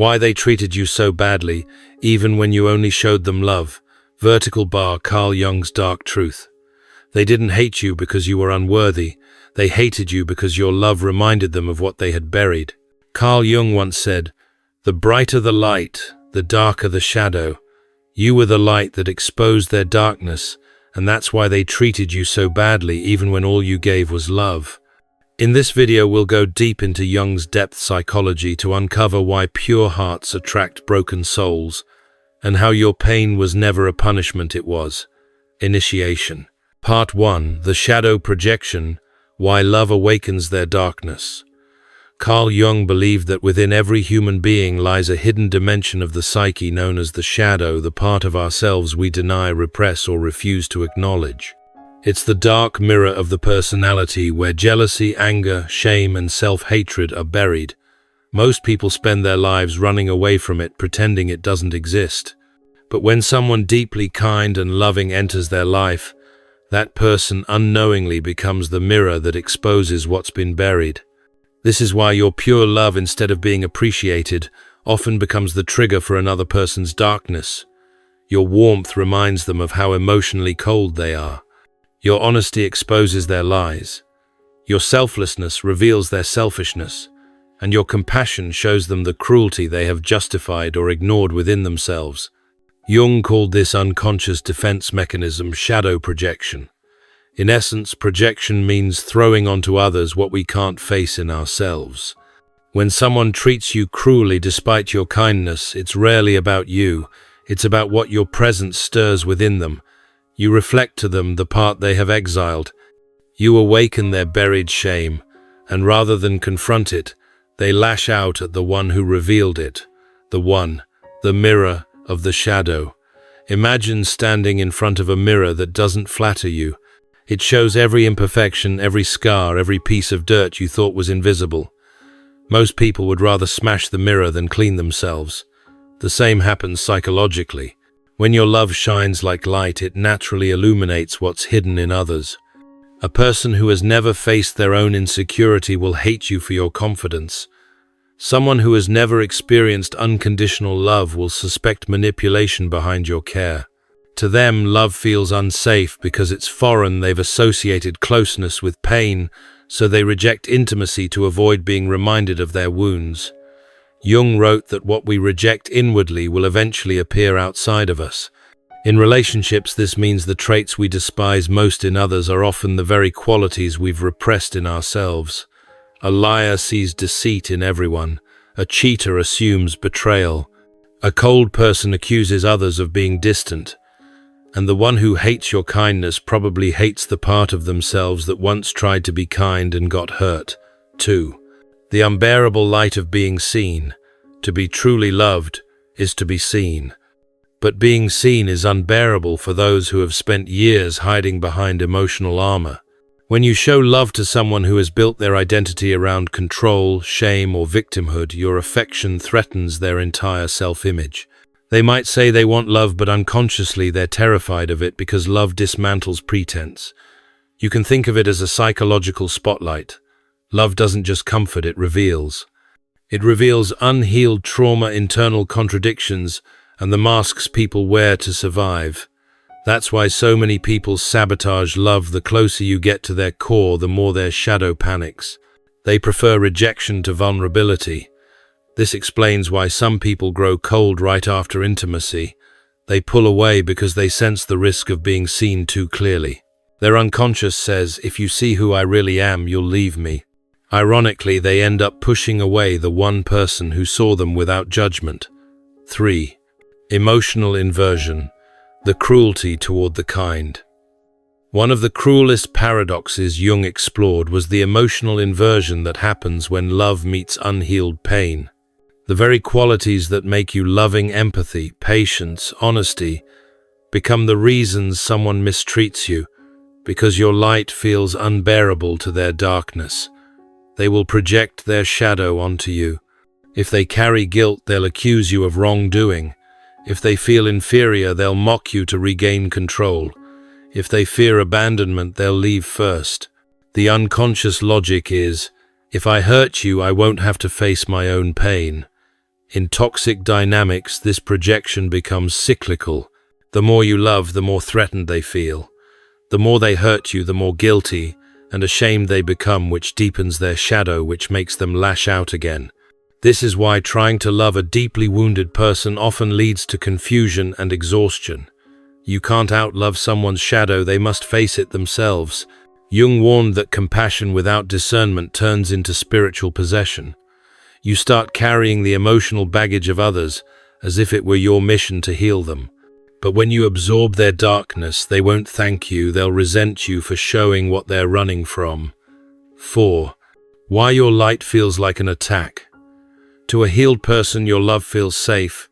Why they treated you so badly, even when you only showed them love. Vertical bar, Carl Jung's dark truth. They didn't hate you because you were unworthy. They hated you because your love reminded them of what they had buried. Carl Jung once said, "The brighter the light, the darker the shadow. You were the light that exposed their darkness, and that's why they treated you so badly even when all you gave was love." In this video, we'll go deep into Jung's depth psychology to uncover why pure hearts attract broken souls, and how your pain was never a punishment, it was initiation. Part 1. The Shadow Projection, Why Love Awakens Their Darkness. Carl Jung believed that within every human being lies a hidden dimension of the psyche known as the shadow, the part of ourselves we deny, repress, or refuse to acknowledge. It's the dark mirror of the personality where jealousy, anger, shame, and self-hatred are buried. Most people spend their lives running away from it, pretending it doesn't exist. But when someone deeply kind and loving enters their life, that person unknowingly becomes the mirror that exposes what's been buried. This is why your pure love, instead of being appreciated, often becomes the trigger for another person's darkness. Your warmth reminds them of how emotionally cold they are. Your honesty exposes their lies. Your selflessness reveals their selfishness, and your compassion shows them the cruelty they have justified or ignored within themselves. Jung called this unconscious defense mechanism shadow projection. In essence, projection means throwing onto others what we can't face in ourselves. When someone treats you cruelly despite your kindness, it's rarely about you. It's about what your presence stirs within them. You reflect to them the part they have exiled. You awaken their buried shame, and rather than confront it, they lash out at the one who revealed it, the mirror of the shadow. Imagine standing in front of a mirror that doesn't flatter you. It shows every imperfection, every scar, every piece of dirt you thought was invisible. Most people would rather smash the mirror than clean themselves. The same happens psychologically. When your love shines like light, it naturally illuminates what's hidden in others. A person who has never faced their own insecurity will hate you for your confidence. Someone who has never experienced unconditional love will suspect manipulation behind your care. To them, love feels unsafe because it's foreign. They've associated closeness with pain, so they reject intimacy to avoid being reminded of their wounds. Jung wrote that what we reject inwardly will eventually appear outside of us. In relationships, this means the traits we despise most in others are often the very qualities we've repressed in ourselves. A liar sees deceit in everyone. A cheater assumes betrayal. A cold person accuses others of being distant. And the one who hates your kindness probably hates the part of themselves that once tried to be kind and got hurt. 2. The unbearable light of being seen. To be truly loved is to be seen. But being seen is unbearable for those who have spent years hiding behind emotional armor. When you show love to someone who has built their identity around control, shame, or victimhood, your affection threatens their entire self-image. They might say they want love, but unconsciously they're terrified of it because love dismantles pretense. You can think of it as a psychological spotlight. Love doesn't just comfort, it reveals. It reveals unhealed trauma, internal contradictions, and the masks people wear to survive. That's why so many people sabotage love. The closer you get to their core, the more their shadow panics. They prefer rejection to vulnerability. This explains why some people grow cold right after intimacy. They pull away because they sense the risk of being seen too clearly. Their unconscious says, "If you see who I really am, you'll leave me." Ironically, they end up pushing away the one person who saw them without judgment. 3. Emotional inversion, the cruelty toward the kind. One of the cruelest paradoxes Jung explored was the emotional inversion that happens when love meets unhealed pain. The very qualities that make you loving, empathy, patience, honesty, become the reasons someone mistreats you, because your light feels unbearable to their darkness. They will project their shadow onto you. If they carry guilt, they'll accuse you of wrongdoing. If they feel inferior, they'll mock you to regain control. If they fear abandonment, they'll leave first. The unconscious logic is, if I hurt you, I won't have to face my own pain. In toxic dynamics, this projection becomes cyclical. The more you love, the more threatened they feel. The more they hurt you, the more guilty and ashamed they become, which deepens their shadow, which makes them lash out again. This is why trying to love a deeply wounded person often leads to confusion and exhaustion. You can't outlove someone's shadow, they must face it themselves. Jung warned that compassion without discernment turns into spiritual possession. You start carrying the emotional baggage of others as if it were your mission to heal them. But when you absorb their darkness, they won't thank you, they'll resent you for showing what they're running from. 4. Why your light feels like an attack. To a healed person, your love feels safe.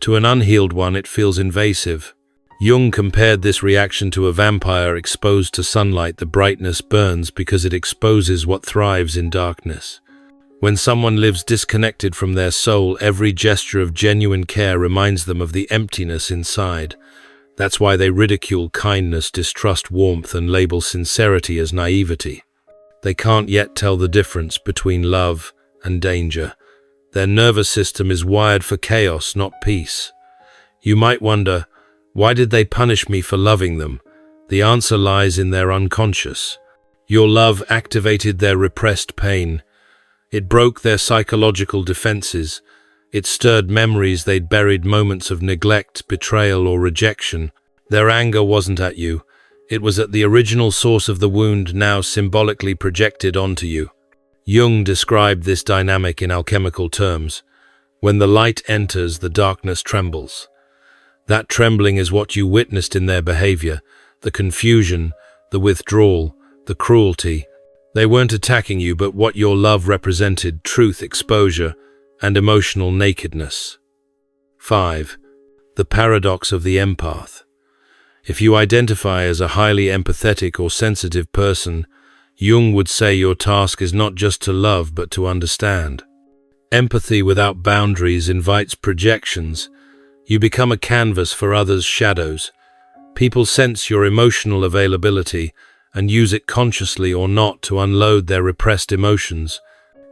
To an unhealed one, it feels invasive. Jung compared this reaction to a vampire exposed to sunlight. The brightness burns because it exposes what thrives in darkness. When someone lives disconnected from their soul, every gesture of genuine care reminds them of the emptiness inside. That's why they ridicule kindness, distrust warmth, and label sincerity as naivety. They can't yet tell the difference between love and danger. Their nervous system is wired for chaos, not peace. You might wonder, why did they punish me for loving them? The answer lies in their unconscious. Your love activated their repressed pain. It broke their psychological defenses. It stirred memories they'd buried, moments of neglect, betrayal, or rejection. Their anger wasn't at you. It was at the original source of the wound, now symbolically projected onto you. Jung described this dynamic in alchemical terms. When the light enters, the darkness trembles. That trembling is what you witnessed in their behavior, the confusion, the withdrawal, the cruelty. They weren't attacking you, but what your love represented: truth, exposure, and emotional nakedness. 5. The paradox of the empath. If you identify as a highly empathetic or sensitive person, Jung would say your task is not just to love, but to understand. Empathy without boundaries invites projections. You become a canvas for others' shadows. People sense your emotional availability and use it consciously or not to unload their repressed emotions.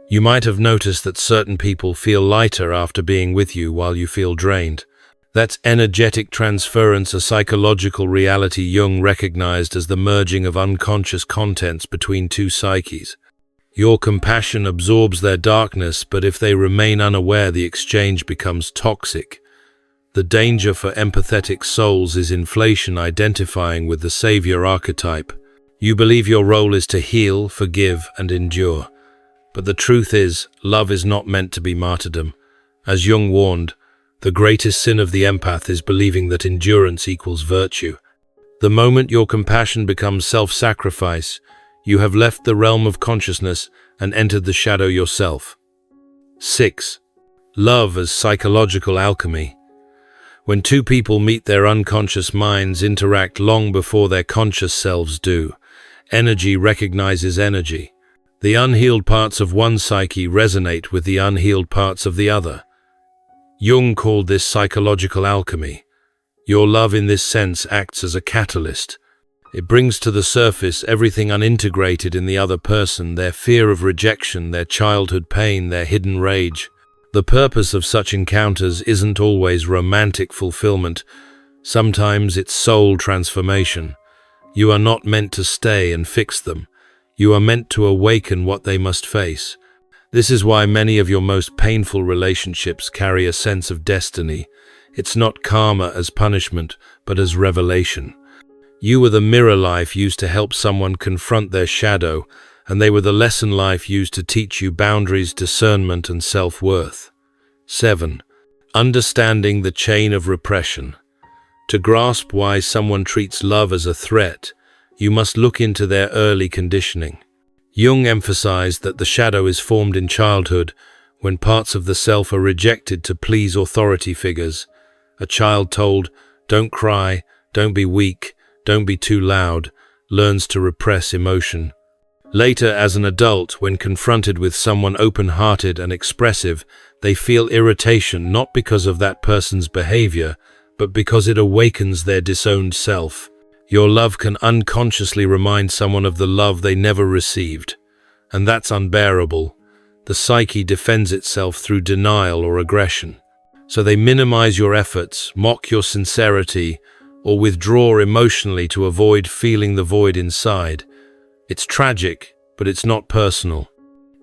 You might have noticed that certain people feel lighter after being with you while you feel drained. That's energetic transference, a psychological reality Jung recognized as the merging of unconscious contents between two psyches. Your compassion absorbs their darkness, but if they remain unaware, the exchange becomes toxic. The danger for empathetic souls is inflation, identifying with the savior archetype. You believe your role is to heal, forgive, and endure. But the truth is, love is not meant to be martyrdom. As Jung warned, the greatest sin of the empath is believing that endurance equals virtue. The moment your compassion becomes self-sacrifice, you have left the realm of consciousness and entered the shadow yourself. 6. Love as psychological alchemy. When two people meet, their unconscious minds interact long before their conscious selves do. Energy recognizes energy. The unhealed parts of one psyche resonate with the unhealed parts of the other. Jung called this psychological alchemy. Your love in this sense acts as a catalyst. It brings to the surface everything unintegrated in the other person, their fear of rejection, their childhood pain, their hidden rage. The purpose of such encounters isn't always romantic fulfillment. Sometimes it's soul transformation. You are not meant to stay and fix them. You are meant to awaken what they must face. This is why many of your most painful relationships carry a sense of destiny. It's not karma as punishment, but as revelation. You were the mirror life used to help someone confront their shadow, and they were the lesson life used to teach you boundaries, discernment, and self-worth. 7. Understanding the chain of repression. To grasp why someone treats love as a threat, you must look into their early conditioning. Jung emphasized that the shadow is formed in childhood, when parts of the self are rejected to please authority figures. A child told, "Don't cry, don't be weak, don't be too loud," learns to repress emotion. Later, as an adult, when confronted with someone open-hearted and expressive, they feel irritation not because of that person's behavior, but because it awakens their disowned self. Your love can unconsciously remind someone of the love they never received, and that's unbearable. the psyche defends itself through denial or aggression. So they minimize your efforts, mock your sincerity, or withdraw emotionally to avoid feeling the void inside. It's tragic, but it's not personal.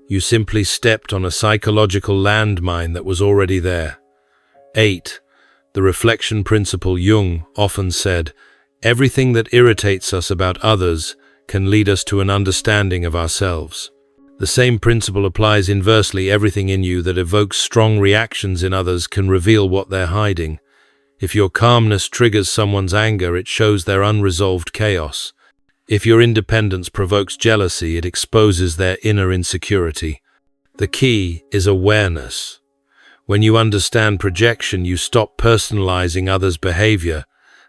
You simply stepped on a psychological landmine that was already there. 8. The reflection principle. Jung often said, "Everything that irritates us about others can lead us to an understanding of ourselves." The same principle applies inversely. Everything in you that evokes strong reactions in others can reveal what they're hiding. If your calmness triggers someone's anger, it shows their unresolved chaos. If your independence provokes jealousy, it exposes their inner insecurity. The key is awareness. When you understand projection, you stop personalizing others' behavior.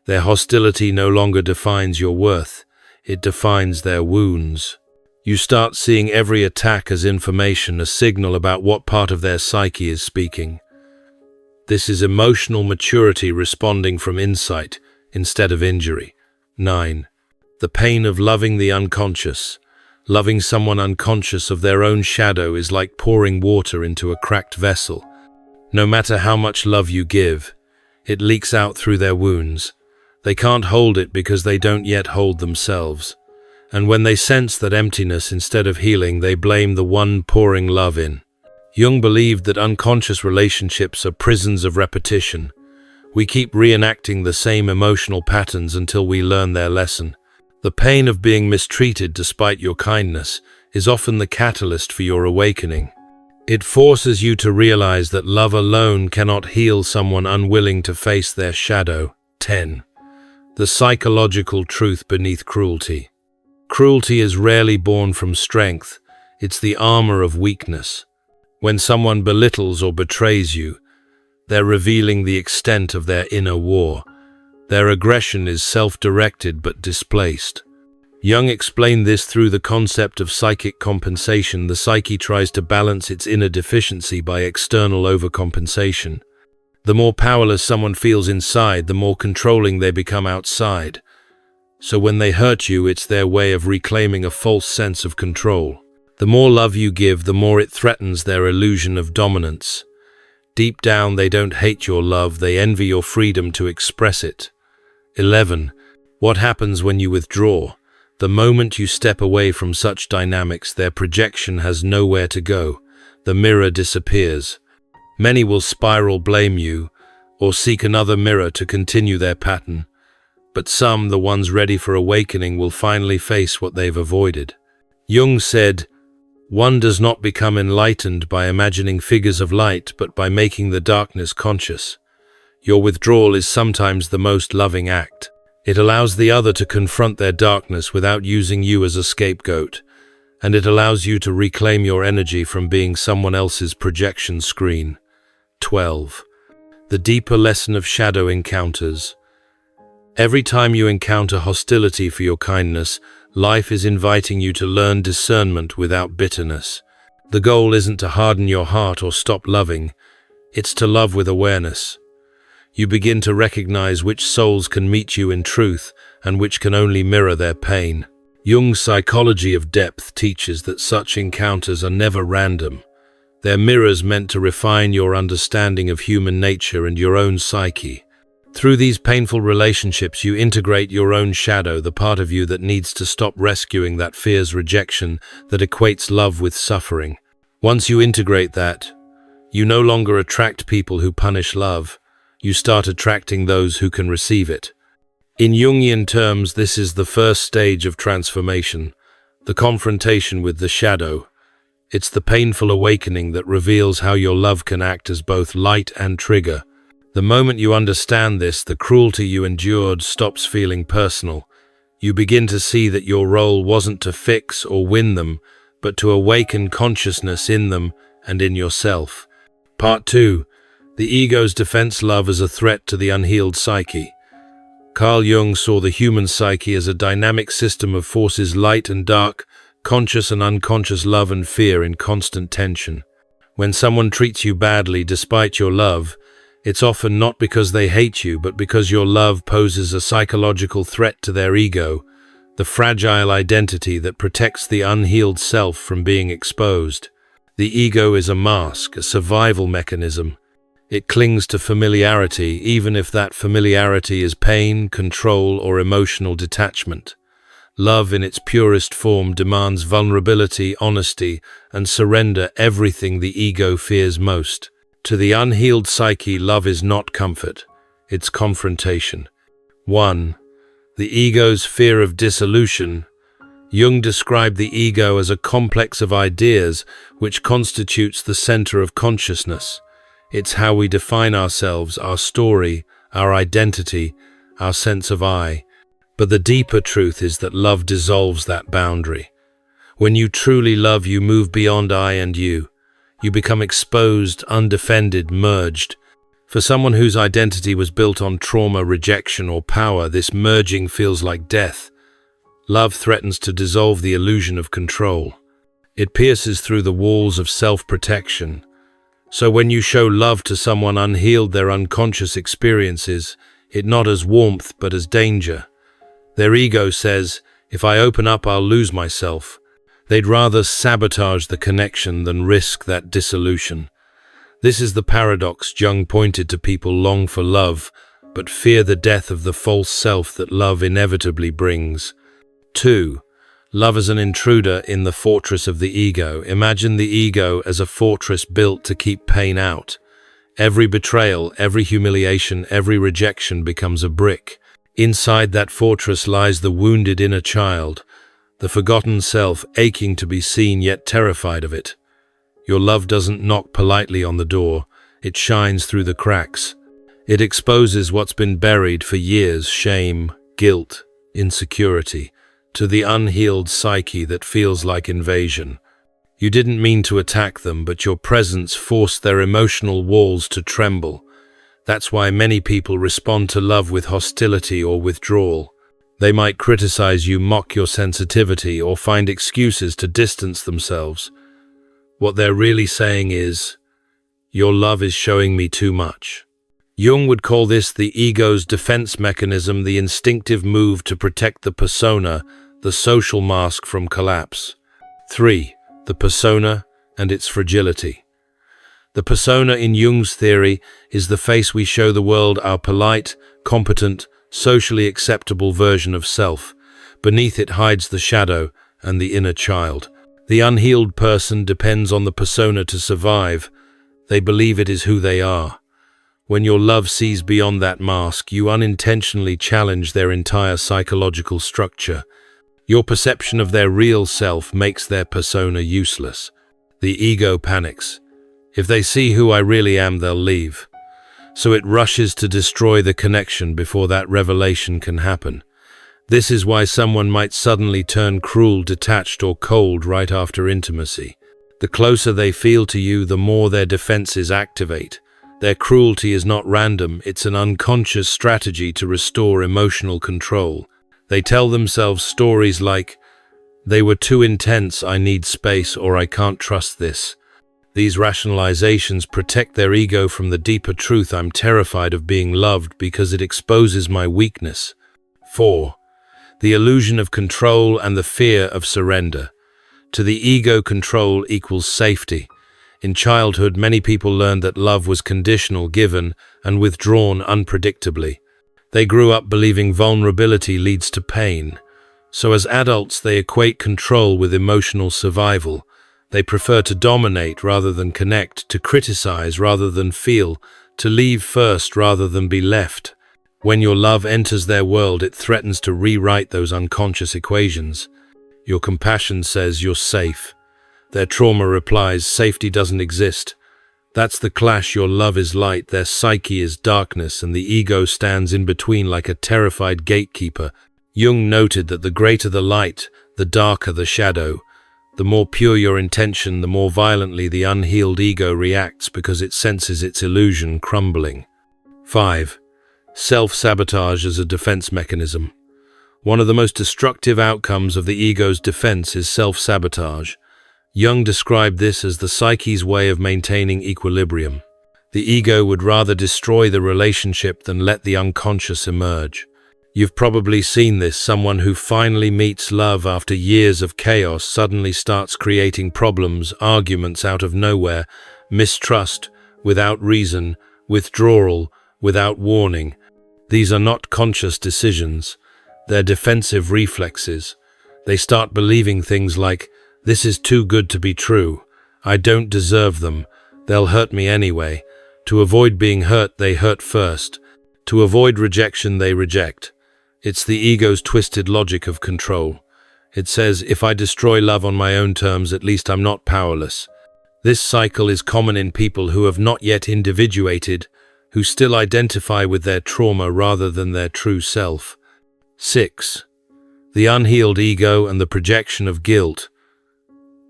Their hostility no longer defines your worth. It defines their wounds. You start seeing every attack as information, a signal about what part of their psyche is speaking. This is emotional maturity responding from insight instead of injury. 9. The pain of loving the unconscious. Loving someone unconscious of their own shadow is like pouring water into a cracked vessel. No matter how much love you give, it leaks out through their wounds. They can't hold it because they don't yet hold themselves. And when they sense that emptiness, instead of healing, they blame the one pouring love in. Jung believed that unconscious relationships are prisons of repetition. We keep reenacting the same emotional patterns until we learn their lesson. The pain of being mistreated despite your kindness is often the catalyst for your awakening. It forces you to realize that love alone cannot heal someone unwilling to face their shadow. 10. The psychological truth beneath cruelty. Cruelty is rarely born from strength. It's the armor of weakness. When someone belittles or betrays you, they're revealing the extent of their inner war. Their aggression is self-directed but displaced. Jung explained this through the concept of psychic compensation. The psyche tries to balance its inner deficiency by external overcompensation. The more powerless someone feels inside, the more controlling they become outside. So when they hurt you, it's their way of reclaiming a false sense of control. The more love you give, the more it threatens their illusion of dominance. Deep down, they don't hate your love, they envy your freedom to express it. 11. What happens when you withdraw? The moment you step away from such dynamics, their projection has nowhere to go. The mirror disappears. Many will spiral, blame you, or seek another mirror to continue their pattern. But some, the ones ready for awakening, will finally face what they've avoided. Jung said, "One does not become enlightened by imagining figures of light, but by making the darkness conscious." Your withdrawal is sometimes the most loving act. It allows the other to confront their darkness without using you as a scapegoat, and it allows you to reclaim your energy from being someone else's projection screen. 12. The deeper lesson of shadow encounters. Every time you encounter hostility for your kindness, life is inviting you to learn discernment without bitterness. The goal isn't to harden your heart or stop loving, it's to love with awareness. You begin to recognize which souls can meet you in truth and which can only mirror their pain. Jung's psychology of depth teaches that such encounters are never random. They're mirrors meant to refine your understanding of human nature and your own psyche. Through these painful relationships, you integrate your own shadow, the part of you that needs to stop rescuing, that fears rejection, that equates love with suffering. Once you integrate that, you no longer attract people who punish love. You start attracting those who can receive it. In Jungian terms, this is the first stage of transformation, the confrontation with the shadow. It's the painful awakening that reveals how your love can act as both light and trigger. The moment you understand this, the cruelty you endured stops feeling personal. You begin to see that your role wasn't to fix or win them, but to awaken consciousness in them and in yourself. Part 2. The ego's defense. Love as a threat to the unhealed psyche. Carl Jung saw the human psyche as a dynamic system of forces, light and dark, conscious and unconscious, love and fear in constant tension. When someone treats you badly despite your love, it's often not because they hate you, but because your love poses a psychological threat to their ego, the fragile identity that protects the unhealed self from being exposed. The ego is a mask, a survival mechanism. It clings to familiarity, even if that familiarity is pain, control, or emotional detachment. Love in its purest form demands vulnerability, honesty, and surrender, everything the ego fears most. To the unhealed psyche, love is not comfort, it's confrontation. 1. The ego's fear of dissolution. Jung described the ego as a complex of ideas which constitutes the center of consciousness. It's how we define ourselves, our story, our identity, our sense of I. But the deeper truth is that love dissolves that boundary. When you truly love, you move beyond I and you. You become exposed, undefended, merged. For someone whose identity was built on trauma, rejection, or power, this merging feels like death. Love threatens to dissolve the illusion of control. It pierces through the walls of self-protection. So when you show love to someone unhealed, their unconscious experiences, it not as warmth but as danger. Their ego says, if I open up, I'll lose myself. They'd rather sabotage the connection than risk that dissolution. This is the paradox. Jung pointed to people long for love, but fear the death of the false self that love inevitably brings. 2. Love as an intruder in the fortress of the ego. Imagine the ego as a fortress built to keep pain out. Every betrayal, every humiliation, every rejection becomes a brick. Inside that fortress lies the wounded inner child, the forgotten self aching to be seen yet terrified of it. Your love doesn't knock politely on the door, it shines through the cracks. It exposes what's been buried for years: shame, guilt, insecurity, to the unhealed psyche that feels like invasion. You didn't mean to attack them, but your presence forced their emotional walls to tremble. That's why many people respond to love with hostility or withdrawal. They might criticize you, mock your sensitivity, or find excuses to distance themselves. What they're really saying is, your love is showing me too much. Jung would call this the ego's defense mechanism, the instinctive move to protect the persona, the social mask, from collapse. 3. The persona and its fragility. The persona in Jung's theory is the face we show the world, our polite, competent, socially acceptable version of self. Beneath it hides the shadow and the inner child. The unhealed person depends on the persona to survive. They believe it is who they are. When your love sees beyond that mask, you unintentionally challenge their entire psychological structure. Your perception of their real self makes their persona useless. The ego panics. If they see who I really am, they'll leave. So it rushes to destroy the connection before that revelation can happen. This is why someone might suddenly turn cruel, detached, or cold right after intimacy. The closer they feel to you, the more their defenses activate. Their cruelty is not random, it's an unconscious strategy to restore emotional control. They tell themselves stories like, "They were too intense, I need space," or "I can't trust this." These rationalizations protect their ego from the deeper truth: I'm terrified of being loved because it exposes my weakness. 4. The illusion of control and the fear of surrender. To the ego, control equals safety. In childhood, many people learned that love was conditional, given, and withdrawn unpredictably. They grew up believing vulnerability leads to pain. So as adults, they equate control with emotional survival. They prefer to dominate rather than connect, to criticize rather than feel, to leave first rather than be left. When your love enters their world, it threatens to rewrite those unconscious equations. Your compassion says you're safe. Their trauma replies, safety doesn't exist. That's the clash. Your love is light, their psyche is darkness, and the ego stands in between like a terrified gatekeeper. Jung noted that the greater the light, the darker the shadow. The more pure your intention, the more violently the unhealed ego reacts because it senses its illusion crumbling. 5. Self-sabotage as a defense mechanism. One of the most destructive outcomes of the ego's defense is self-sabotage. Jung described this as the psyche's way of maintaining equilibrium. The ego would rather destroy the relationship than let the unconscious emerge. You've probably seen this. Someone who finally meets love after years of chaos suddenly starts creating problems, arguments out of nowhere, mistrust without reason, withdrawal without warning. These are not conscious decisions. They're defensive reflexes. They start believing things like, "This is too good to be true. I don't deserve them. They'll hurt me anyway." To avoid being hurt, they hurt first. To avoid rejection, they reject. It's the ego's twisted logic of control. It says, if I destroy love on my own terms, at least I'm not powerless. This cycle is common in people who have not yet individuated, who still identify with their trauma rather than their true self. 6. The unhealed ego and the projection of guilt.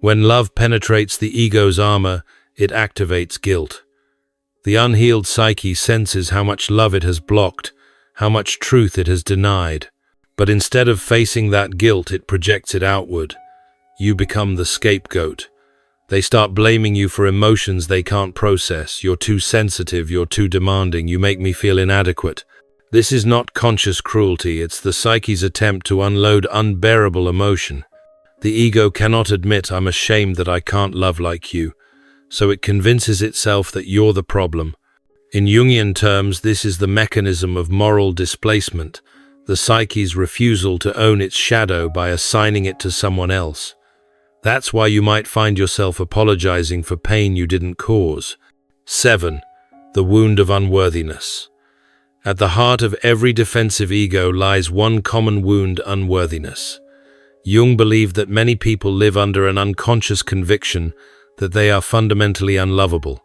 When love penetrates the ego's armor, it activates guilt. The unhealed psyche senses how much love it has blocked, how much truth it has denied. But instead of facing that guilt, it projects it outward. You become the scapegoat. They start blaming you for emotions they can't process. You're too sensitive, you're too demanding, you make me feel inadequate. This is not conscious cruelty, it's the psyche's attempt to unload unbearable emotion. The ego cannot admit, "I'm ashamed that I can't love like you," so it convinces itself that you're the problem. In Jungian terms, this is the mechanism of moral displacement, the psyche's refusal to own its shadow by assigning it to someone else. That's why you might find yourself apologizing for pain you didn't cause. 7. The wound of unworthiness. At the heart of every defensive ego lies one common wound: unworthiness. Jung believed that many people live under an unconscious conviction that they are fundamentally unlovable.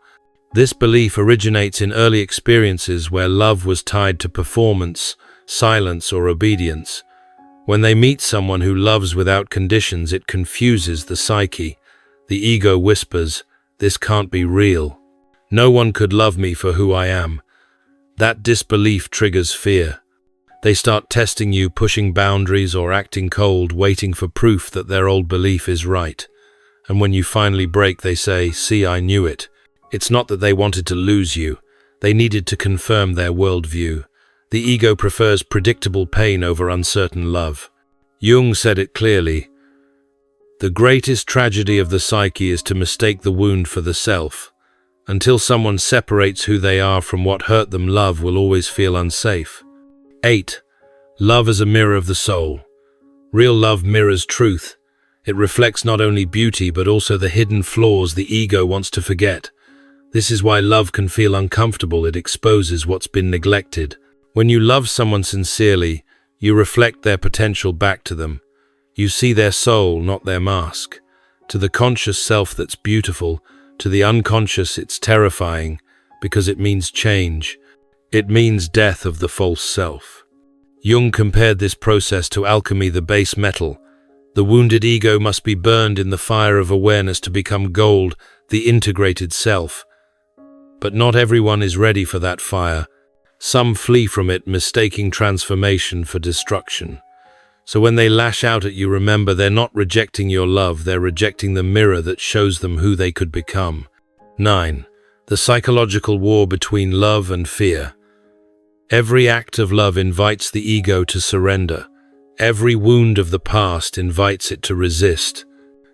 This belief originates in early experiences where love was tied to performance, silence, or obedience. When they meet someone who loves without conditions, it confuses the psyche. The ego whispers, "This can't be real. No one could love me for who I am." That disbelief triggers fear. They start testing you, pushing boundaries or acting cold, waiting for proof that their old belief is right. And when you finally break, they say, "See, I knew it." It's not that they wanted to lose you. They needed to confirm their worldview. The ego prefers predictable pain over uncertain love. Jung said it clearly. The greatest tragedy of the psyche is to mistake the wound for the self. Until someone separates who they are from what hurt them, love will always feel unsafe. 8. Love as a mirror of the soul. Real love mirrors truth. It reflects not only beauty but also the hidden flaws the ego wants to forget. This is why love can feel uncomfortable. It exposes what's been neglected. When you love someone sincerely, you reflect their potential back to them. You see their soul, not their mask. To the conscious self, that's beautiful. To the unconscious, it's terrifying, because it means change. It means death of the false self. Jung compared this process to alchemy, the base metal. The wounded ego must be burned in the fire of awareness to become gold, the integrated self. But not everyone is ready for that fire. Some flee from it, mistaking transformation for destruction. So when they lash out at you, remember, they're not rejecting your love, they're rejecting the mirror that shows them who they could become. 9. The psychological war between love and fear. Every act of love invites the ego to surrender. Every wound of the past invites it to resist.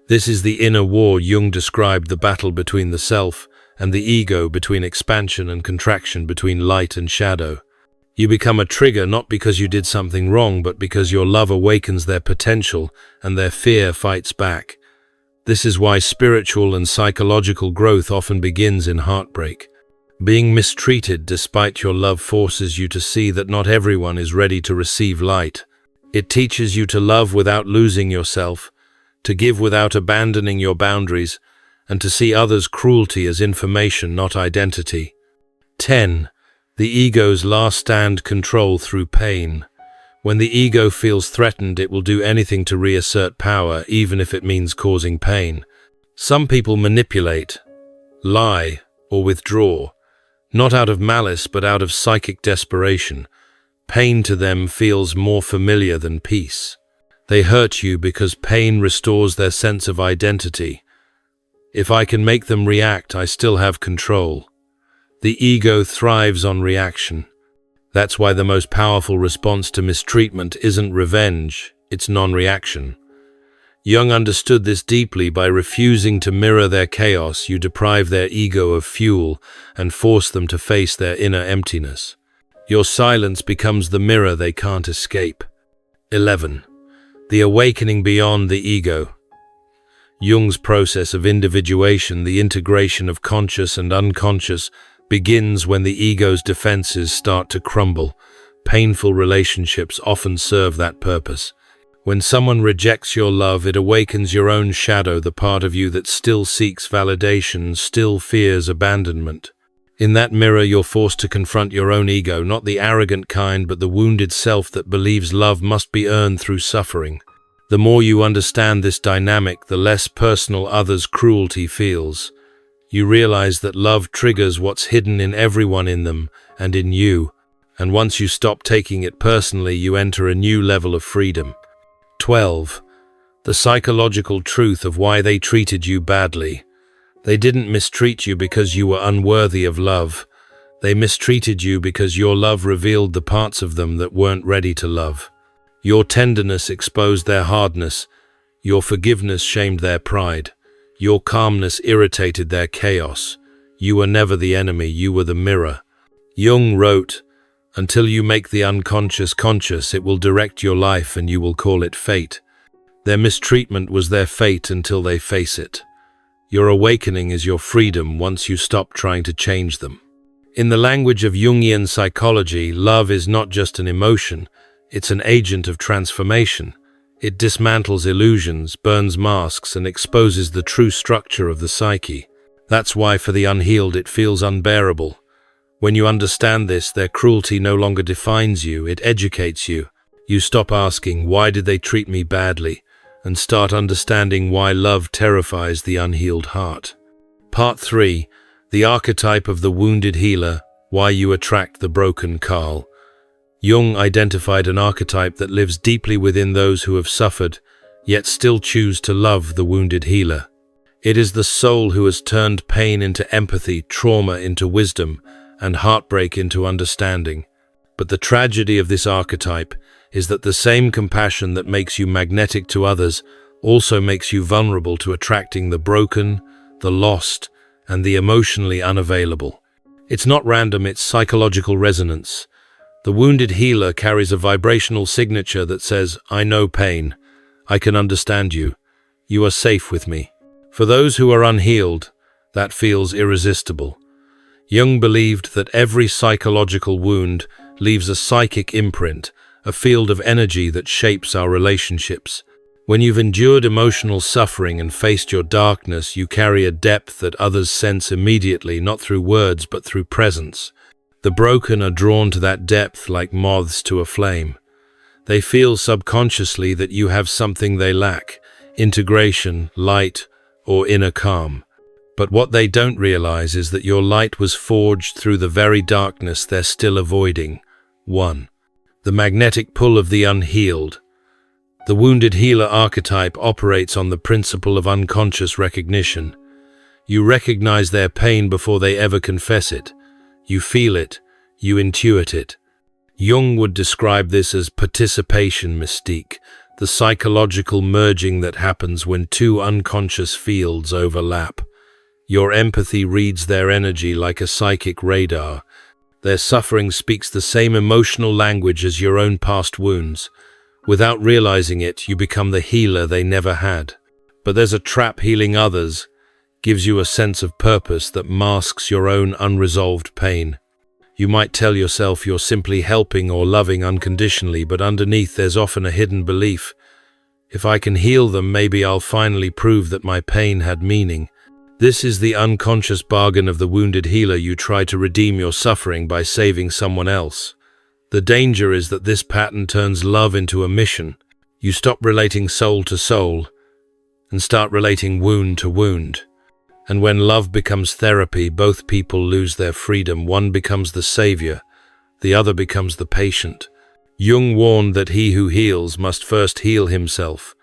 This is the inner war. Jung described the battle between the self and the ego, between expansion and contraction, between light and shadow. You become a trigger not because you did something wrong, but because your love awakens their potential and their fear fights back. This is why spiritual and psychological growth often begins in heartbreak. Being mistreated despite your love forces you to see that not everyone is ready to receive light. It teaches you to love without losing yourself, to give without abandoning your boundaries, and to see others' cruelty as information, not identity. 10. The ego's last stand: control through pain. When the ego feels threatened, it will do anything to reassert power, even if it means causing pain. Some people manipulate, lie, or withdraw, not out of malice but out of psychic desperation. Pain to them feels more familiar than peace. They hurt you because pain restores their sense of identity. If I can make them react, I still have control. The ego thrives on reaction. That's why the most powerful response to mistreatment isn't revenge, it's non-reaction. Jung understood this deeply. By refusing to mirror their chaos, you deprive their ego of fuel and force them to face their inner emptiness. Your silence becomes the mirror they can't escape. 11. The awakening beyond the ego. Jung's process of individuation, the integration of conscious and unconscious, begins when the ego's defenses start to crumble. Painful relationships often serve that purpose. When someone rejects your love, it awakens your own shadow, the part of you that still seeks validation, still fears abandonment. In that mirror, you're forced to confront your own ego, not the arrogant kind, but the wounded self that believes love must be earned through suffering. The more you understand this dynamic, the less personal others' cruelty feels. You realize that love triggers what's hidden in everyone, in them and in you. And once you stop taking it personally, you enter a new level of freedom. 12. The psychological truth of why they treated you badly. They didn't mistreat you because you were unworthy of love. They mistreated you because your love revealed the parts of them that weren't ready to love. Your tenderness exposed their hardness. Your forgiveness shamed their pride. Your calmness irritated their chaos. You were never the enemy, you were the mirror. Jung wrote, "Until you make the unconscious conscious, it will direct your life and you will call it fate." Their mistreatment was their fate until they face it. Your awakening is your freedom once you stop trying to change them. In the language of Jungian psychology, love is not just an emotion, it's an agent of transformation. It dismantles illusions, burns masks, and exposes the true structure of the psyche. That's why for the unhealed it feels unbearable. When you understand this, their cruelty no longer defines you, it educates you. You stop asking, "Why did they treat me badly?" and start understanding why love terrifies the unhealed heart. Part 3. The Archetype of the Wounded Healer, Why You Attract the Broken Carl. Jung identified an archetype that lives deeply within those who have suffered, yet still choose to love the wounded healer. It is the soul who has turned pain into empathy, trauma into wisdom, and heartbreak into understanding. But the tragedy of this archetype is that the same compassion that makes you magnetic to others also makes you vulnerable to attracting the broken, the lost, and the emotionally unavailable. It's not random, it's psychological resonance. The wounded healer carries a vibrational signature that says, "I know pain. I can understand you. You are safe with me." For those who are unhealed, that feels irresistible. Jung believed that every psychological wound leaves a psychic imprint, a field of energy that shapes our relationships. When you've endured emotional suffering and faced your darkness, you carry a depth that others sense immediately, not through words but through presence. The broken are drawn to that depth like moths to a flame. They feel subconsciously that you have something they lack: integration, light, or inner calm. But what they don't realize is that your light was forged through the very darkness they're still avoiding. 1. The magnetic pull of the unhealed. The wounded healer archetype operates on the principle of unconscious recognition. You recognize their pain before they ever confess it. You feel it, you intuit it. Jung would describe this as participation mystique, the psychological merging that happens when two unconscious fields overlap. Your empathy reads their energy like a psychic radar. Their suffering speaks the same emotional language as your own past wounds. Without realizing it, you become the healer they never had. But there's a trap: healing others gives you a sense of purpose that masks your own unresolved pain. You might tell yourself you're simply helping or loving unconditionally, but underneath there's often a hidden belief. If I can heal them, maybe I'll finally prove that my pain had meaning. This is the unconscious bargain of the wounded healer. You try to redeem your suffering by saving someone else. The danger is that this pattern turns love into a mission. You stop relating soul to soul and start relating wound to wound. And when love becomes therapy, both people lose their freedom. One becomes the savior, the other becomes the patient. Jung warned that he who heals must first heal himself,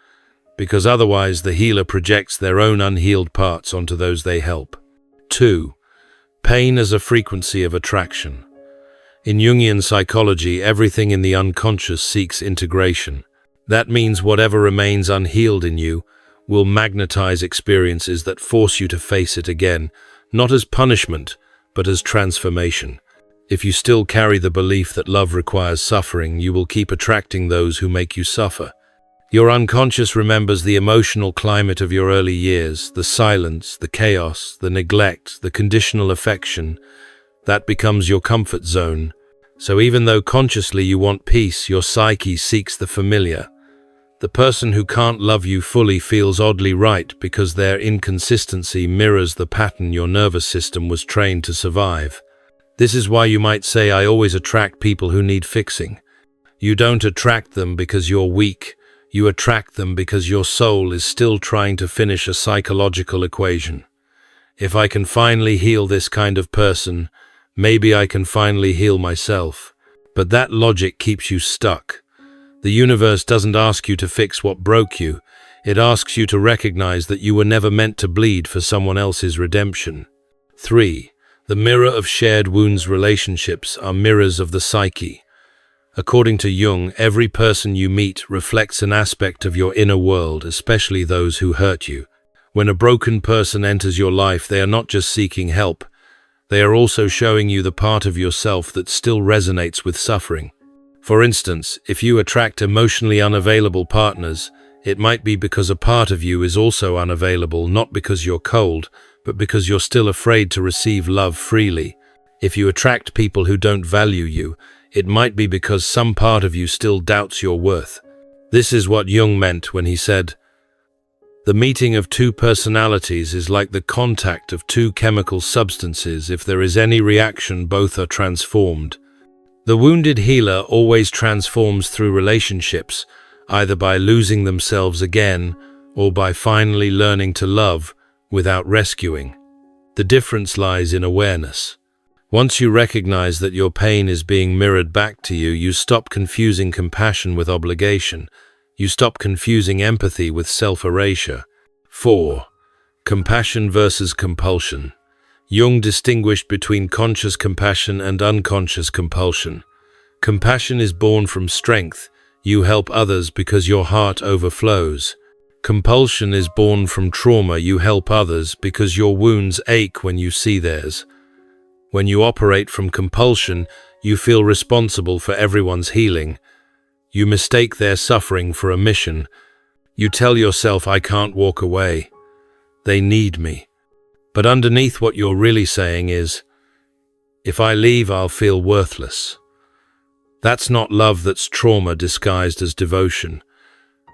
because otherwise the healer projects their own unhealed parts onto those they help. 2. Pain as a frequency of attraction. In Jungian psychology, everything in the unconscious seeks integration. That means whatever remains unhealed in you will magnetize experiences that force you to face it again, not as punishment, but as transformation. If you still carry the belief that love requires suffering, you will keep attracting those who make you suffer. Your unconscious remembers the emotional climate of your early years, the silence, the chaos, the neglect, the conditional affection. That becomes your comfort zone. So even though consciously you want peace, your psyche seeks the familiar. The person who can't love you fully feels oddly right because their inconsistency mirrors the pattern your nervous system was trained to survive. This is why you might say, I always attract people who need fixing. You don't attract them because you're weak. You attract them because your soul is still trying to finish a psychological equation. If I can finally heal this kind of person, maybe I can finally heal myself. But that logic keeps you stuck. The universe doesn't ask you to fix what broke you. It asks you to recognize that you were never meant to bleed for someone else's redemption. 3. The mirror of shared wounds. Relationships are mirrors of the psyche. According to Jung, every person you meet reflects an aspect of your inner world, especially those who hurt you. When a broken person enters your life, they are not just seeking help. They are also showing you the part of yourself that still resonates with suffering. For instance, if you attract emotionally unavailable partners, it might be because a part of you is also unavailable, not because you're cold, but because you're still afraid to receive love freely. If you attract people who don't value you, it might be because some part of you still doubts your worth. This is what Jung meant when he said, "The meeting of two personalities is like the contact of two chemical substances. If there is any reaction, both are transformed." The wounded healer always transforms through relationships, either by losing themselves again or by finally learning to love without rescuing. The difference lies in awareness. Once you recognize that your pain is being mirrored back to you, you stop confusing compassion with obligation. You stop confusing empathy with self-erasure. 4. Compassion versus compulsion. Jung distinguished between conscious compassion and unconscious compulsion. Compassion is born from strength. You help others because your heart overflows. Compulsion is born from trauma. You help others because your wounds ache when you see theirs. When you operate from compulsion, you feel responsible for everyone's healing. You mistake their suffering for a mission. You tell yourself, I can't walk away. They need me. But underneath what you're really saying is, if I leave, I'll feel worthless. That's not love, that's trauma disguised as devotion.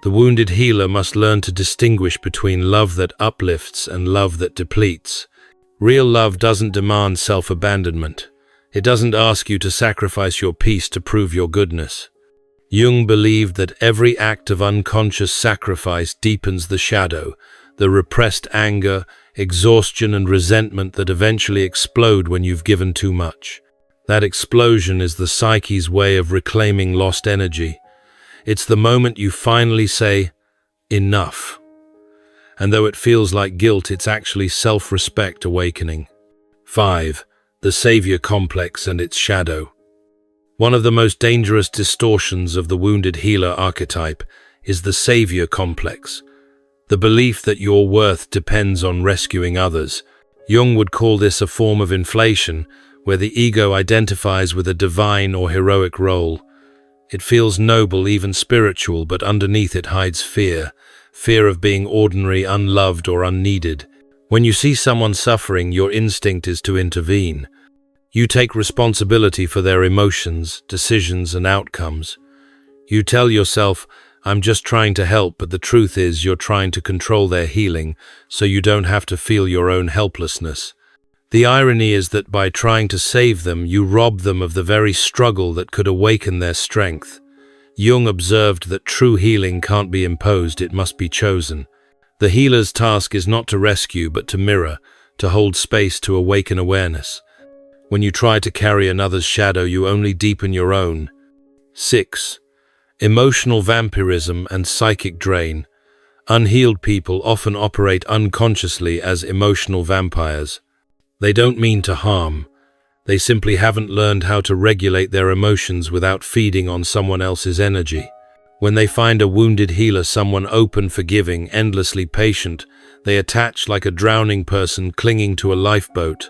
The wounded healer must learn to distinguish between love that uplifts and love that depletes. Real love doesn't demand self-abandonment. It doesn't ask you to sacrifice your peace to prove your goodness. Jung believed that every act of unconscious sacrifice deepens the shadow, the repressed anger, exhaustion, and resentment that eventually explode when you've given too much. That explosion is the psyche's way of reclaiming lost energy. It's the moment you finally say, enough. And though it feels like guilt, it's actually self-respect awakening. 5. The savior complex and its shadow. One of the most dangerous distortions of the wounded healer archetype is the savior complex, the belief that your worth depends on rescuing others. Jung would call this a form of inflation, where the ego identifies with a divine or heroic role. It feels noble, even spiritual, but underneath it hides fear. Fear of being ordinary, unloved, or unneeded. When you see someone suffering, your instinct is to intervene. You take responsibility for their emotions, decisions, and outcomes. You tell yourself, I'm just trying to help, but the truth is you're trying to control their healing so you don't have to feel your own helplessness. The irony is that by trying to save them, you rob them of the very struggle that could awaken their strength. Jung observed that true healing can't be imposed, it must be chosen. The healer's task is not to rescue, but to mirror, to hold space, to awaken awareness. When you try to carry another's shadow, you only deepen your own. 6. Emotional vampirism and psychic drain. Unhealed people often operate unconsciously as emotional vampires. They don't mean to harm. They simply haven't learned how to regulate their emotions without feeding on someone else's energy. When they find a wounded healer, someone open, forgiving, endlessly patient, they attach like a drowning person clinging to a lifeboat.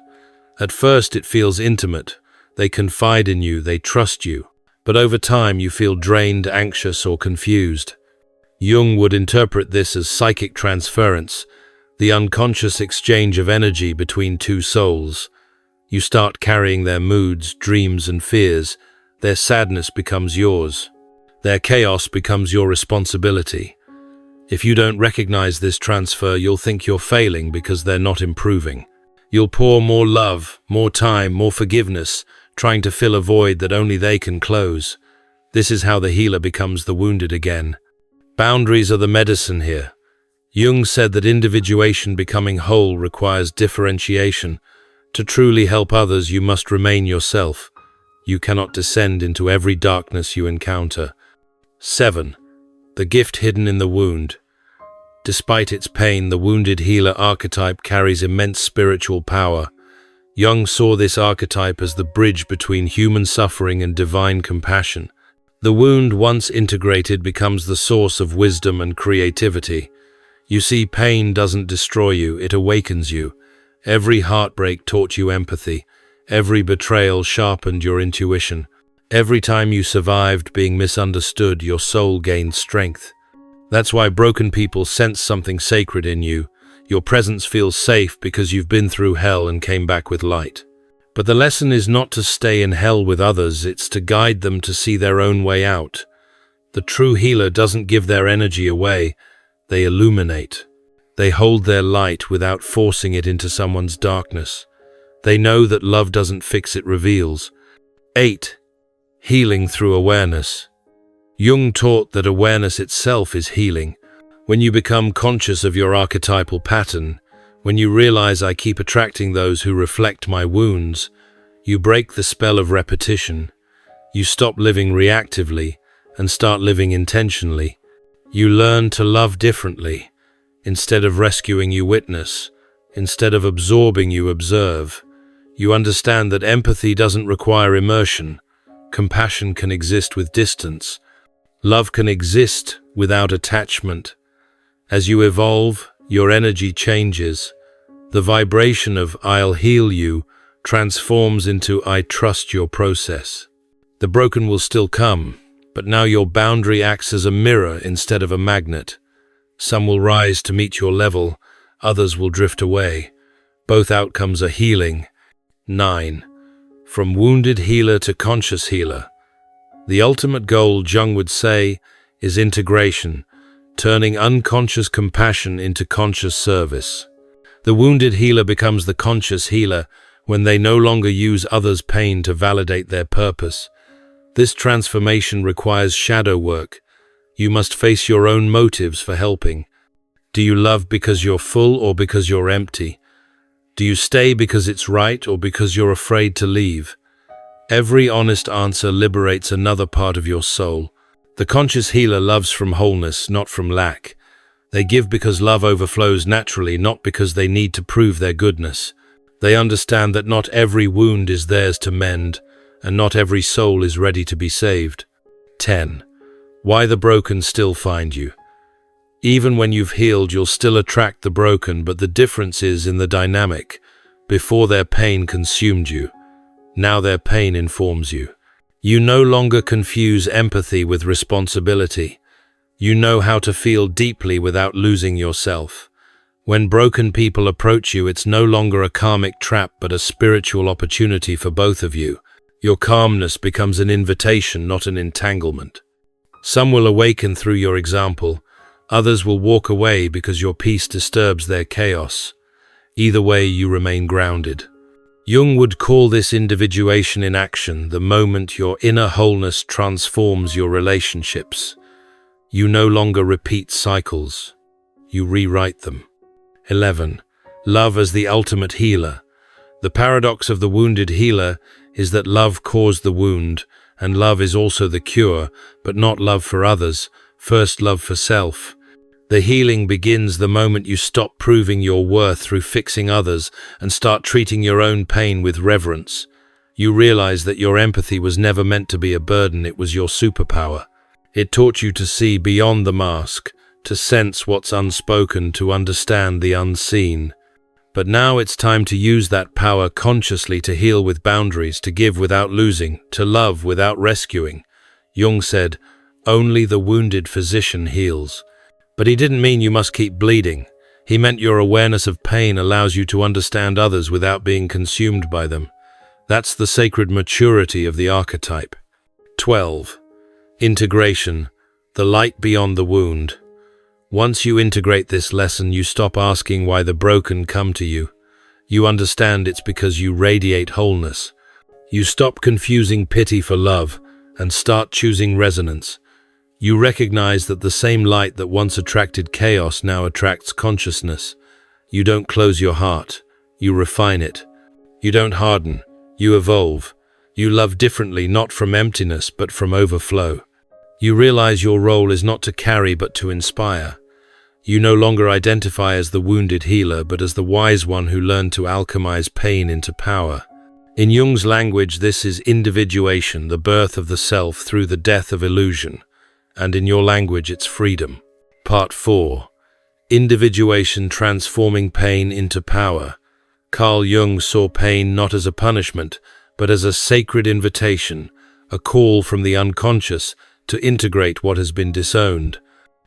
At first it feels intimate. They confide in you, they trust you. But over time you feel drained, anxious, or confused. Jung would interpret this as psychic transference, the unconscious exchange of energy between two souls. You start carrying their moods, dreams, and fears. Their sadness becomes yours. Their chaos becomes your responsibility. If you don't recognize this transfer, you'll think you're failing because they're not improving. You'll pour more love, more time, more forgiveness, trying to fill a void that only they can close. This is how the healer becomes the wounded again. Boundaries are the medicine here. Jung said that individuation, becoming whole, requires differentiation. To truly help others, you must remain yourself. You cannot descend into every darkness you encounter. 7. The gift hidden in the wound. Despite its pain, the wounded healer archetype carries immense spiritual power. Jung saw this archetype as the bridge between human suffering and divine compassion. The wound, once integrated, becomes the source of wisdom and creativity. You see, pain doesn't destroy you, it awakens you. Every heartbreak taught you empathy. Every betrayal sharpened your intuition. Every time you survived being misunderstood, your soul gained strength. That's why broken people sense something sacred in you. Your presence feels safe because you've been through hell and came back with light. But the lesson is not to stay in hell with others, it's to guide them to see their own way out. The true healer doesn't give their energy away, they illuminate. They hold their light without forcing it into someone's darkness. They know that love doesn't fix, it reveals. 8. Healing through awareness. Jung taught that awareness itself is healing. When you become conscious of your archetypal pattern, when you realize I keep attracting those who reflect my wounds, you break the spell of repetition. You stop living reactively and start living intentionally. You learn to love differently. Instead of rescuing, you witness. Instead of absorbing, you observe. You understand that empathy doesn't require immersion. Compassion can exist with distance. Love can exist without attachment. As you evolve, your energy changes. The vibration of "I'll heal you" transforms into "I trust your process." The broken will still come, but now your boundary acts as a mirror instead of a magnet. Some will rise to meet your level, others will drift away. Both outcomes are healing. 9. From wounded healer to conscious healer. The ultimate goal, Jung would say, is integration, turning unconscious compassion into conscious service. The wounded healer becomes the conscious healer when they no longer use others' pain to validate their purpose. This transformation requires shadow work. You must face your own motives for helping. Do you love because you're full or because you're empty? Do you stay because it's right or because you're afraid to leave? Every honest answer liberates another part of your soul. The conscious healer loves from wholeness, not from lack. They give because love overflows naturally, not because they need to prove their goodness. They understand that not every wound is theirs to mend, and not every soul is ready to be saved. 10. Why the broken still find you. Even when you've healed, you'll still attract the broken, but the difference is in the dynamic. Before, their pain consumed you. Now their pain informs you. You no longer confuse empathy with responsibility. You know how to feel deeply without losing yourself. When broken people approach you, it's no longer a karmic trap, but a spiritual opportunity for both of you. Your calmness becomes an invitation, not an entanglement. Some will awaken through your example. Others will walk away because your peace disturbs their chaos. Either way, you remain grounded. Jung would call this individuation in action, the moment your inner wholeness transforms your relationships. You no longer repeat cycles. You rewrite them. 11. Love as the ultimate healer. The paradox of the wounded healer is that love caused the wound, and love is also the cure, but not love for others, first love for self. The healing begins the moment you stop proving your worth through fixing others and start treating your own pain with reverence. You realize that your empathy was never meant to be a burden, it was your superpower. It taught you to see beyond the mask, to sense what's unspoken, to understand the unseen. But now it's time to use that power consciously, to heal with boundaries, to give without losing, to love without rescuing. Jung said, "Only the wounded physician heals." But he didn't mean you must keep bleeding. He meant your awareness of pain allows you to understand others without being consumed by them. That's the sacred maturity of the archetype. 12. Integration, the light beyond the wound. Once you integrate this lesson, you stop asking why the broken come to you. You understand it's because you radiate wholeness. You stop confusing pity for love and start choosing resonance. You recognize that the same light that once attracted chaos now attracts consciousness. You don't close your heart, you refine it. You don't harden, you evolve. You love differently, not from emptiness, but from overflow. You realize your role is not to carry, but to inspire. You no longer identify as the wounded healer, but as the wise one who learned to alchemize pain into power. In Jung's language, this is individuation, the birth of the self through the death of illusion. And in your language, it's freedom. Part 4. Individuation, transforming pain into power. Carl Jung saw pain not as a punishment, but as a sacred invitation, a call from the unconscious to integrate what has been disowned.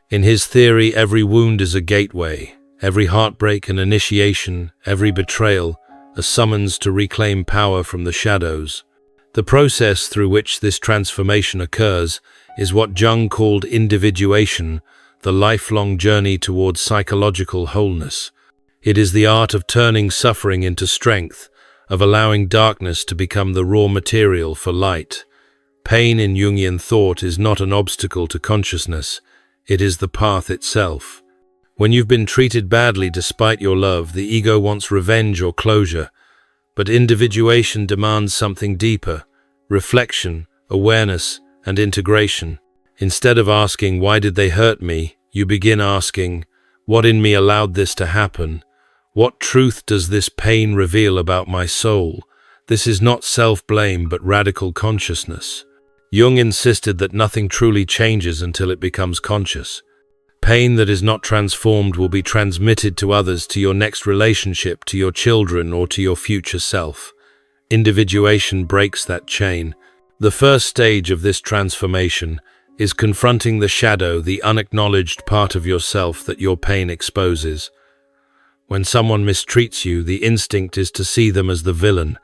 In his theory, every wound is a gateway, every heartbreak an initiation, every betrayal a summons to reclaim power from the shadows. The process through which this transformation occurs is what Jung called individuation, the lifelong journey towards psychological wholeness. It is the art of turning suffering into strength, of allowing darkness to become the raw material for light. Pain in Jungian thought is not an obstacle to consciousness, it is the path itself. When you've been treated badly despite your love, the ego wants revenge or closure, but individuation demands something deeper: reflection, awareness, and integration. Instead of asking, "Why did they hurt me?" you begin asking, "What in me allowed this to happen? What truth does this pain reveal about my soul?" This is not self-blame, but radical consciousness. Jung insisted that nothing truly changes until it becomes conscious. Pain that is not transformed will be transmitted to others, to your next relationship, to your children, or to your future self. Individuation breaks that chain. The first stage of this transformation is confronting the shadow, the unacknowledged part of yourself that your pain exposes. When someone mistreats you, the instinct is to see them as the villain.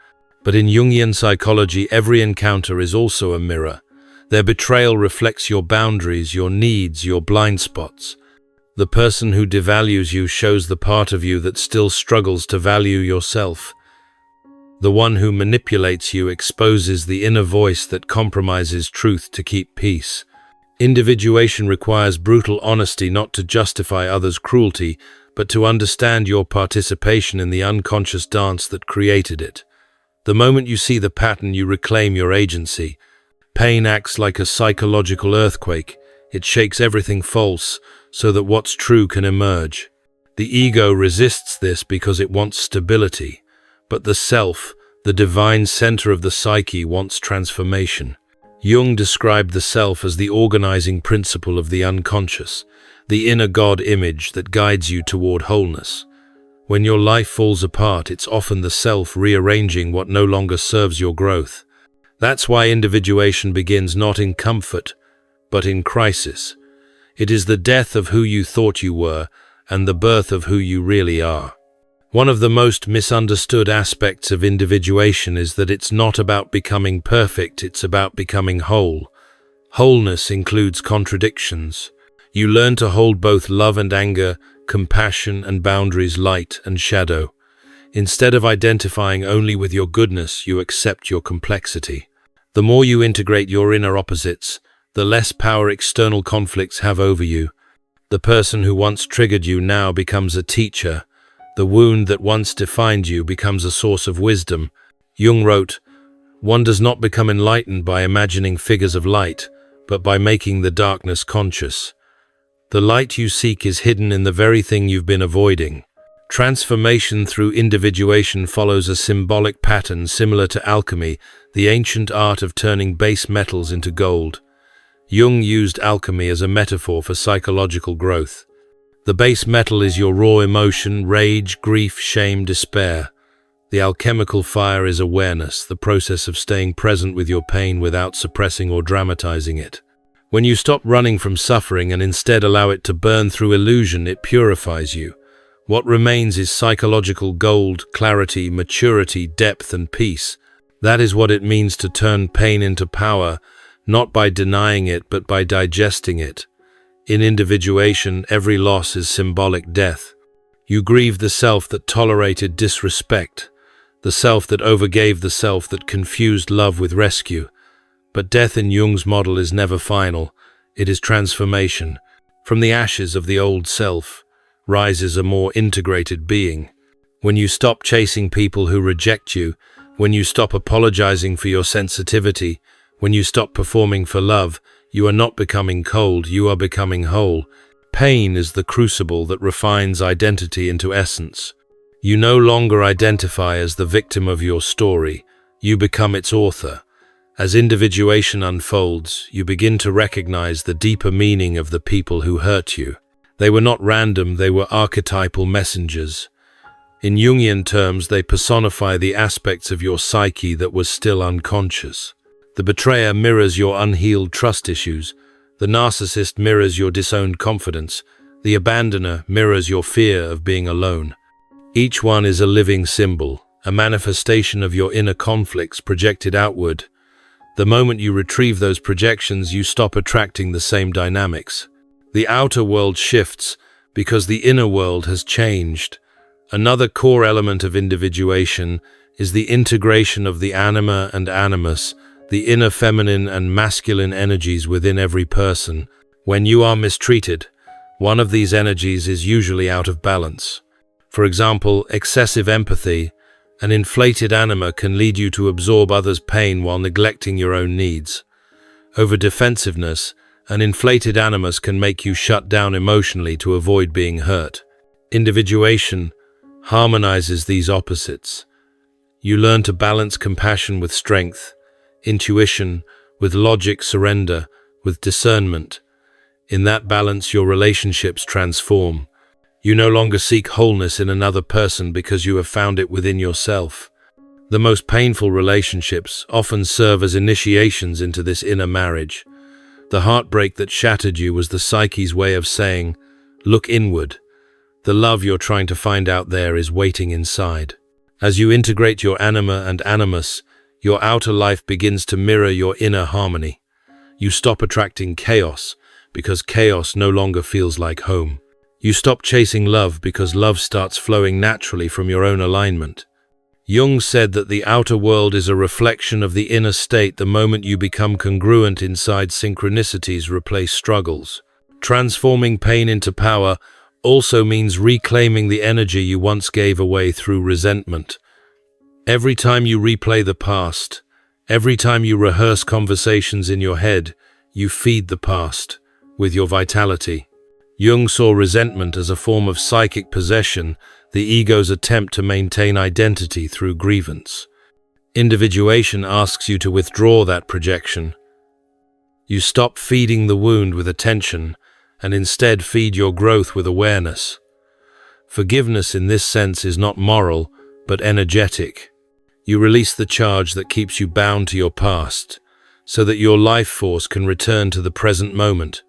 But in Jungian psychology, every encounter is also a mirror. Their betrayal reflects your boundaries, your needs, your blind spots. The person who devalues you shows the part of you that still struggles to value yourself. The one who manipulates you exposes the inner voice that compromises truth to keep peace. Individuation requires brutal honesty, not to justify others' cruelty, but to understand your participation in the unconscious dance that created it. The moment you see the pattern, you reclaim your agency. Pain acts like a psychological earthquake. It shakes everything false so that what's true can emerge. The ego resists this because it wants stability, but the self, the divine center of the psyche, wants transformation. Jung described the self as the organizing principle of the unconscious, the inner God image that guides you toward wholeness. When your life falls apart, it's often the self rearranging what no longer serves your growth. That's why individuation begins not in comfort, but in crisis. It is the death of who you thought you were and the birth of who you really are. One of the most misunderstood aspects of individuation is that it's not about becoming perfect, it's about becoming whole. Wholeness includes contradictions. You learn to hold both love and anger, compassion and boundaries, light and shadow. Instead of identifying only with your goodness, you accept your complexity. The more you integrate your inner opposites, the less power external conflicts have over you. The person who once triggered you now becomes a teacher. The wound that once defined you becomes a source of wisdom. Jung wrote, "One does not become enlightened by imagining figures of light, but by making the darkness conscious." The light you seek is hidden in the very thing you've been avoiding. Transformation through individuation follows a symbolic pattern similar to alchemy, the ancient art of turning base metals into gold. Jung used alchemy as a metaphor for psychological growth. The base metal is your raw emotion, rage, grief, shame, despair. The alchemical fire is awareness, the process of staying present with your pain without suppressing or dramatizing it. When you stop running from suffering and instead allow it to burn through illusion, it purifies you. What remains is psychological gold, clarity, maturity, depth, and peace. That is what it means to turn pain into power, not by denying it, but by digesting it. In individuation, every loss is symbolic death. You grieve the self that tolerated disrespect, the self that overgave, the self that confused love with rescue. But death in Jung's model is never final. It is transformation. From the ashes of the old self rises a more integrated being. When you stop chasing people who reject you, when you stop apologizing for your sensitivity, when you stop performing for love, you are not becoming cold, you are becoming whole. Pain is the crucible that refines identity into essence. You no longer identify as the victim of your story, you become its author. As individuation unfolds, you begin to recognize the deeper meaning of the people who hurt you. They were not random, they were archetypal messengers. In Jungian terms, they personify the aspects of your psyche that was still unconscious. The betrayer mirrors your unhealed trust issues. The narcissist mirrors your disowned confidence. The abandoner mirrors your fear of being alone. Each one is a living symbol, a manifestation of your inner conflicts projected outward. The moment you retrieve those projections, you stop attracting the same dynamics. The outer world shifts because the inner world has changed. Another core element of individuation is the integration of the anima and animus, the inner feminine and masculine energies within every person. When you are mistreated, one of these energies is usually out of balance. For example, excessive empathy. An inflated anima can lead you to absorb others' pain while neglecting your own needs. Over-defensiveness, an inflated animus can make you shut down emotionally to avoid being hurt. Individuation harmonizes these opposites. You learn to balance compassion with strength, intuition with logic, surrender with discernment. In that balance, your relationships transform. You no longer seek wholeness in another person because you have found it within yourself. The most painful relationships often serve as initiations into this inner marriage. The heartbreak that shattered you was the psyche's way of saying, look inward. The love you're trying to find out there is waiting inside. As you integrate your anima and animus, your outer life begins to mirror your inner harmony. You stop attracting chaos because chaos no longer feels like home. You stop chasing love because love starts flowing naturally from your own alignment. Jung said that the outer world is a reflection of the inner state. The moment you become congruent inside, synchronicities replace struggles. Transforming pain into power also means reclaiming the energy you once gave away through resentment. Every time you replay the past, every time you rehearse conversations in your head, you feed the past with your vitality. Jung saw resentment as a form of psychic possession, the ego's attempt to maintain identity through grievance. Individuation asks you to withdraw that projection. You stop feeding the wound with attention and instead feed your growth with awareness. Forgiveness in this sense is not moral, but energetic. You release the charge that keeps you bound to your past, so that your life force can return to the present moment.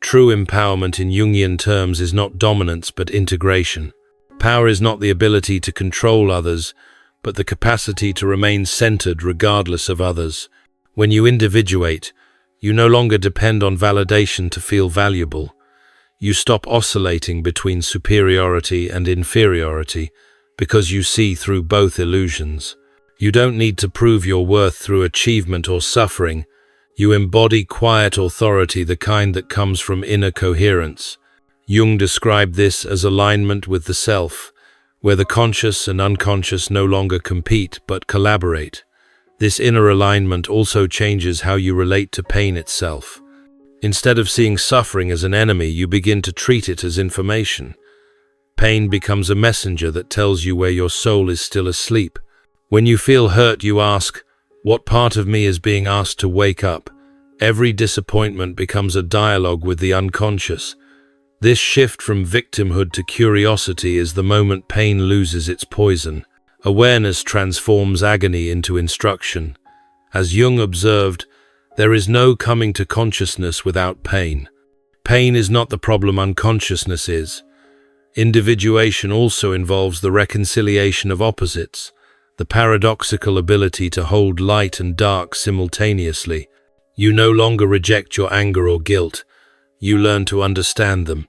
True empowerment in Jungian terms is not dominance but integration. Power is not the ability to control others, but the capacity to remain centered regardless of others. When you individuate, you no longer depend on validation to feel valuable. You stop oscillating between superiority and inferiority because you see through both illusions. You don't need to prove your worth through achievement or suffering. You embody quiet authority, the kind that comes from inner coherence. Jung described this as alignment with the self, where the conscious and unconscious no longer compete but collaborate. This inner alignment also changes how you relate to pain itself. Instead of seeing suffering as an enemy, you begin to treat it as information. Pain becomes a messenger that tells you where your soul is still asleep. When you feel hurt, you ask, What part of me is being asked to wake up? Every disappointment becomes a dialogue with the unconscious. This shift from victimhood to curiosity is the moment pain loses its poison. Awareness transforms agony into instruction. As Jung observed, there is no coming to consciousness without pain. Pain is not the problem, unconsciousness is. Individuation also involves the reconciliation of opposites, the paradoxical ability to hold light and dark simultaneously. You no longer reject your anger or guilt. You learn to understand them.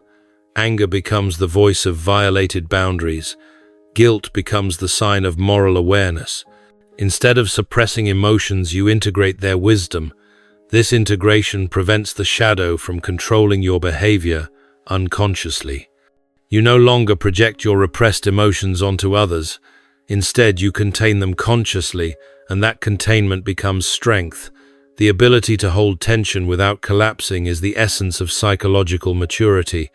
Anger becomes the voice of violated boundaries. Guilt becomes the sign of moral awareness. Instead of suppressing emotions, you integrate their wisdom. This integration prevents the shadow from controlling your behavior unconsciously. You no longer project your repressed emotions onto others. Instead, you contain them consciously, and that containment becomes strength. The ability to hold tension without collapsing is the essence of psychological maturity.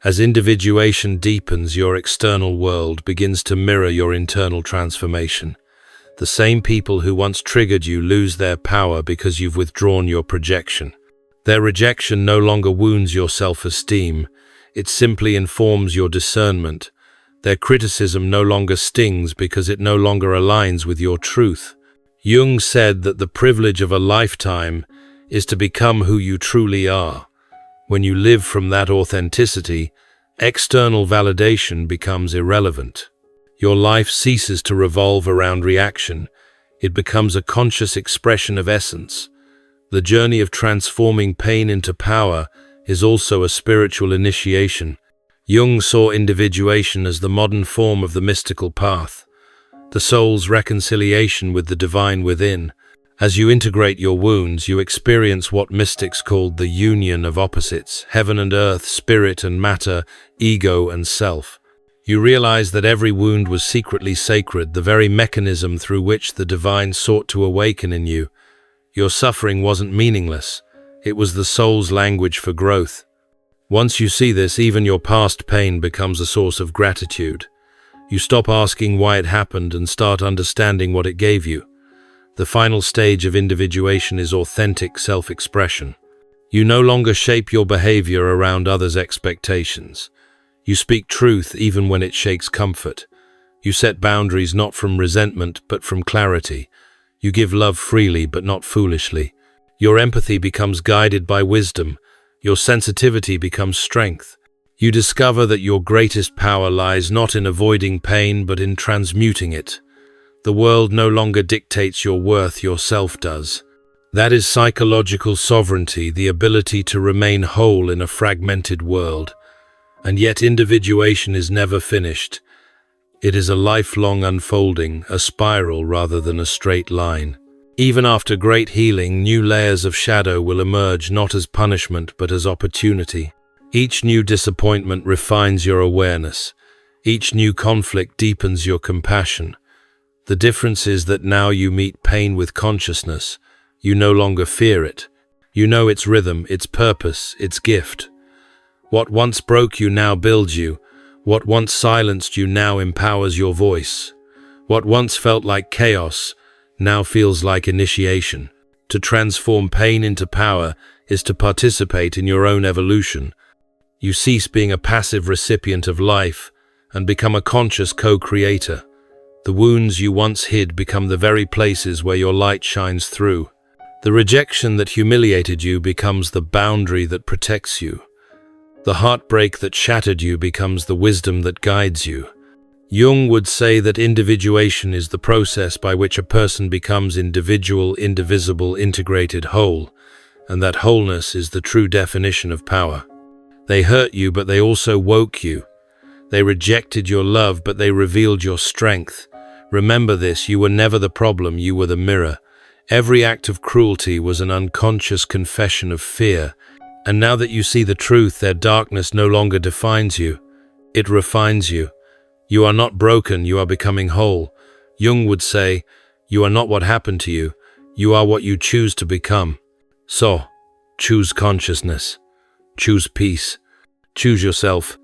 As individuation deepens, your external world begins to mirror your internal transformation. The same people who once triggered you lose their power because you've withdrawn your projection. Their rejection no longer wounds your self-esteem. It simply informs your discernment. Their criticism no longer stings because it no longer aligns with your truth. Jung said that the privilege of a lifetime is to become who you truly are. When you live from that authenticity, external validation becomes irrelevant. Your life ceases to revolve around reaction. It becomes a conscious expression of essence. The journey of transforming pain into power is also a spiritual initiation. Jung saw individuation as the modern form of the mystical path, the soul's reconciliation with the divine within. As you integrate your wounds, you experience what mystics called the union of opposites, heaven and earth, spirit and matter, ego and self. You realize that every wound was secretly sacred, the very mechanism through which the divine sought to awaken in you. Your suffering wasn't meaningless. It was the soul's language for growth. Once you see this, even your past pain becomes a source of gratitude. You stop asking why it happened and start understanding what it gave you. The final stage of individuation is authentic self-expression. You no longer shape your behavior around others' expectations. You speak truth even when it shakes comfort. You set boundaries not from resentment but from clarity. You give love freely but not foolishly. Your empathy becomes guided by wisdom. Your sensitivity becomes strength. You discover that your greatest power lies not in avoiding pain but in transmuting it. The world no longer dictates your worth, yourself does. That is psychological sovereignty, the ability to remain whole in a fragmented world. And yet individuation is never finished. It is a lifelong unfolding, a spiral rather than a straight line. Even after great healing, new layers of shadow will emerge not as punishment but as opportunity. Each new disappointment refines your awareness. Each new conflict deepens your compassion. The difference is that now you meet pain with consciousness. You no longer fear it. You know its rhythm, its purpose, its gift. What once broke you now builds you. What once silenced you now empowers your voice. What once felt like chaos now feels like initiation. To transform pain into power is to participate in your own evolution. You cease being a passive recipient of life and become a conscious co-creator. The wounds you once hid become the very places where your light shines through. The rejection that humiliated you becomes the boundary that protects you. The heartbreak that shattered you becomes the wisdom that guides you. Jung would say that individuation is the process by which a person becomes individual, indivisible, integrated, whole, and that wholeness is the true definition of power. They hurt you, but they also woke you. They rejected your love, but they revealed your strength. Remember this, you were never the problem, you were the mirror. Every act of cruelty was an unconscious confession of fear. And now that you see the truth, their darkness no longer defines you. It refines you. You are not broken, you are becoming whole. Jung would say, you are not what happened to you. You are what you choose to become. So, choose consciousness. Choose peace. Choose yourself.